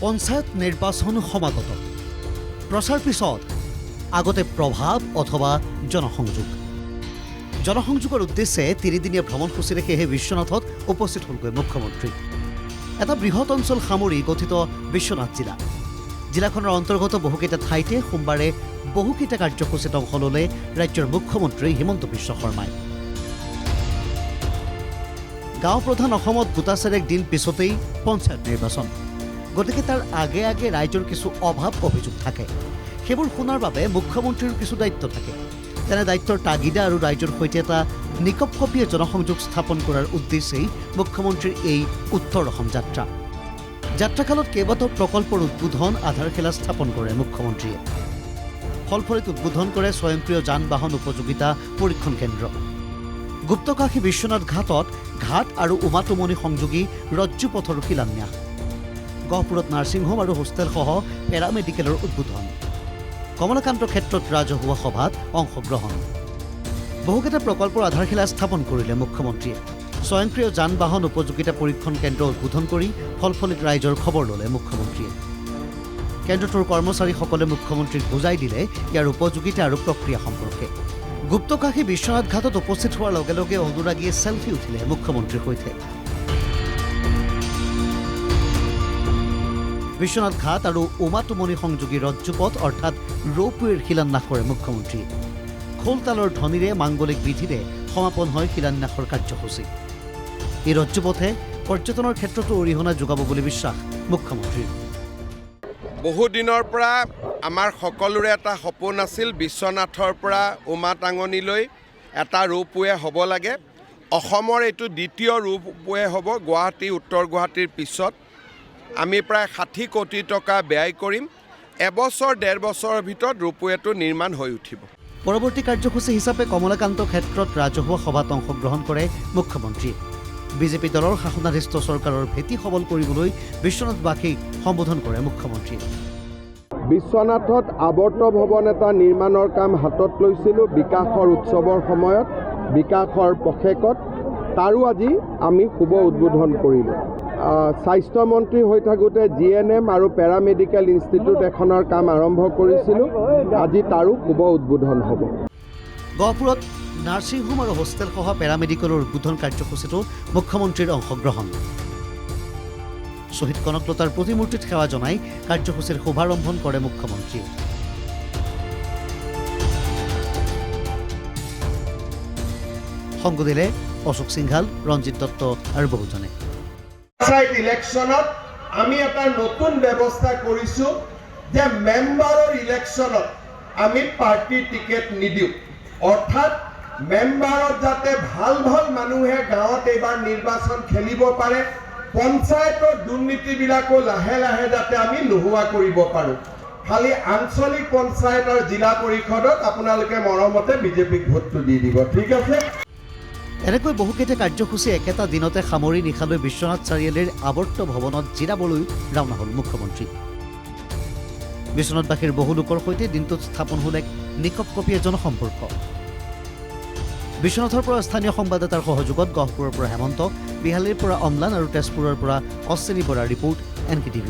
পঞ্চায়ত নিৰ্বাচন সমাগত প্ৰচাৰ পিছত আগতে প্ৰভাৱ অথবা জনসংযোগৰ উদ্দেশ্যে তিনিদিনীয়া ভ্ৰমণসূচীৰে সেয়েহে বিশ্বনাথত উপস্থিত হ'লগৈ মুখ্যমন্ত্ৰী। এটা বৃহৎ অঞ্চল সামৰি গঠিত বিশ্বনাথ জিলাখনৰ অন্তৰ্গত বহুকেইটা ঠাইতে সোমবাৰে বহুকেইটা কাৰ্যসূচীত অংশ ল'লে ৰাজ্যৰ মুখ্যমন্ত্ৰী হিমন্ত বিশ্ব শৰ্মাই। গাঁও প্ৰধান অসমত গোটাচেৰেক দিন পিছতেই পঞ্চায়ত নিৰ্বাচন, গতিকে তাৰ আগে আগে ৰাইজৰ কিছু অভাৱ অভিযোগ থাকে। সেইবোৰ শুনাৰ বাবে মুখ্যমন্ত্ৰীৰ কিছু দায়িত্ব থাকে। তেনে দায়িত্বৰ তাগিদা আৰু ৰাইজৰ সৈতে এটা নিকপকপীয়া জনসংযোগ স্থাপন কৰাৰ উদ্দেশ্যেই মুখ্যমন্ত্ৰীৰ এই উত্তৰ অসম যাত্ৰা। যাত্ৰাকালত কেইবাটাও প্ৰকল্পৰ উদ্বোধন আধাৰশিলা স্থাপন কৰে মুখ্যমন্ত্ৰীয়ে। ফলফলিত উদ্বোধন কৰে স্বয়ংক্ৰিয় যান বাহন উপযোগিতা পৰীক্ষণ কেন্দ্ৰ। গুপ্তকাশী বিশ্বনাথ ঘাটত ঘাট আৰু উমাটুমনি সংযোগী ৰজ্জু পথৰো শিলান্যাস। গহপুৰত নাৰ্ছিং হোম আৰু হোষ্টেলসহ পেৰামেডিকেলৰ উদ্বোধন। কমলাকান্ত ক্ষেত্ৰত ৰাজহুৱা সভাত অংশগ্ৰহণ। বহুকেইটা প্ৰকল্পৰ আধাৰশিলা স্থাপন কৰিলে মুখ্যমন্ত্ৰীয়ে। স্বয়ংক্ৰিয় যান বাহন উপযোগিতা পৰীক্ষণ কেন্দ্ৰ উদ্বোধন কৰি ফলফলিত ৰাইজৰ খবৰ ল'লে মুখ্যমন্ত্ৰীয়ে। কেন্দ্ৰটোৰ কৰ্মচাৰীসকলে মুখ্যমন্ত্ৰীক বুজাই দিলে ইয়াৰ উপযোগিতা আৰু প্ৰক্ৰিয়া সম্পৰ্কে। গুপ্তকাশী বিশ্বনাথ ঘাটত উপস্থিত হোৱাৰ লগে লগে অনুৰাগীয়ে ছেলফি উঠিলে মুখ্যমন্ত্ৰীৰ সৈতে। বিশ্বনাথ ঘাট আৰু উমাটুমনি সংযোগী ৰজ্জুপথ অৰ্থাৎ ৰৌপৱেৰ শিলান্যাস কৰে মুখ্যমন্ত্ৰীয়ে। খোলতালৰ ধ্বনিৰে মাংগলিক বিধিৰে সমাপন হয় শিলান্যাসৰ কাৰ্যসূচী। এই ৰজ্জুপথে পৰ্যটনৰ ক্ষেত্ৰতো অৰিহণা যোগাব বুলি বিশ্বাস মুখ্যমন্ত্ৰীৰ। বহুদিনৰ পৰা আমাৰ সকলোৰে এটা সপোন আছিল বিশ্বনাথৰ পৰা উমাটাঙনিলৈ এটা ৰৌপৱে হ'ব লাগে। অসমৰ এইটো দ্বিতীয় ৰৌপৱে হ'ব গুৱাহাটী উত্তৰ গুৱাহাটীৰ পিছত। আমি প্ৰায় 60 কোটি টকা ব্যয় কৰিম। এবছৰ 1.5 বছৰৰ ভিতৰত ৰৌপৱেটো নিৰ্মাণ হৈ উঠিব। পৰৱৰ্তী কাৰ্যসূচী হিচাপে কমলাকান্ত ক্ষেত্ৰত ৰাজহুৱা সভাত অংশগ্ৰহণ কৰে মুখ্যমন্ত্ৰীয়ে। বিজেপি দলৰ শাসনাধিষ্ঠ চৰকাৰৰ ভেটি সবল কৰিবলৈ বিশ্বনাথবাসীক সম্বোধন কৰে মুখ্যমন্ত্ৰীয়ে। বিশ্বনাথত আৱৰ্ত ভৱন এটা নিৰ্মাণৰ কাম হাতত লৈছিলোঁ বিকাশৰ উৎসৱৰ সময়ত, বিকাশৰ পষেকত। তাৰো আজি আমি শুভ উদ্বোধন কৰিলোঁ। স্বাস্থ্যমন্ত্ৰী হৈ থাকোঁতে GNM আৰু পেৰামেডিকেল ইনষ্টিটিউট এখনৰ কাম আৰম্ভ কৰিছিলোঁ। আজি তাৰো শুভ উদ্বোধন হ'ব। গহপুৰত নাৰ্ছিং হোম আৰু হোষ্টেলসহ পেৰামেডিকেলৰ উদ্বোধন কাৰ্যসূচীতো মুখ্যমন্ত্ৰীৰ অংশগ্ৰহণ। শ্বহীদ কনকলতাৰ প্ৰতিমূৰ্তিত সেৱা জনাই কাৰ্যসূচীৰ শুভাৰম্ভণ কৰে মুখ্যমন্ত্ৰীয়ে। সংগ দিলে অশোক সিংঘাল, ৰঞ্জিত দত্ত আৰু বহুজনে। পঞ্চায়ত ইলেকশ্যনত আমি এটা নতুন ব্যৱস্থা কৰিছোঁ যে মেম্বাৰৰ ইলেকশ্যনত আমি পাৰ্টিৰ টিকেট নিদিওঁ। অৰ্থাৎ মেম্বাৰত যাতে ভাল ভাল মানুহে গাঁৱত এইবাৰ নিৰ্বাচন খেলিব পাৰে, পঞ্চায়তৰ দুৰ্নীতিবিলাকো লাহে লাহে যাতে আমি নোহোৱা কৰিব পাৰোঁ। খালি আঞ্চলিক পঞ্চায়ত আৰু জিলা পৰিষদত আপোনালোকে মৰমতে বিজেপিক ভোটটো দি দিব, ঠিক আছে? এনেকৈ বহুকেইটা কাৰ্যসূচী একেটা দিনতে সামৰি নিশালৈ বিশ্বনাথ চাৰিআলিৰ আৱৰ্ত ভৱনত জিৰাবলৈ ৰাওনা হ'ল মুখ্যমন্ত্ৰী। বিশ্বনাথবাসীৰ বহু লোকৰ সৈতে দিনটোত স্থাপন হ'ল এক নিকপকপীয়া জনসম্পৰ্ক। বিশ্বনাথৰ পৰা স্থানীয় সংবাদদাতাৰ সহযোগত গহপুৰৰ পৰা হেমন্ত, বিহালীৰ পৰা অম্লান আৰু তেজপুৰৰ পৰা অশ্বিনী বৰাৰ ৰিপৰ্ট NKTV+।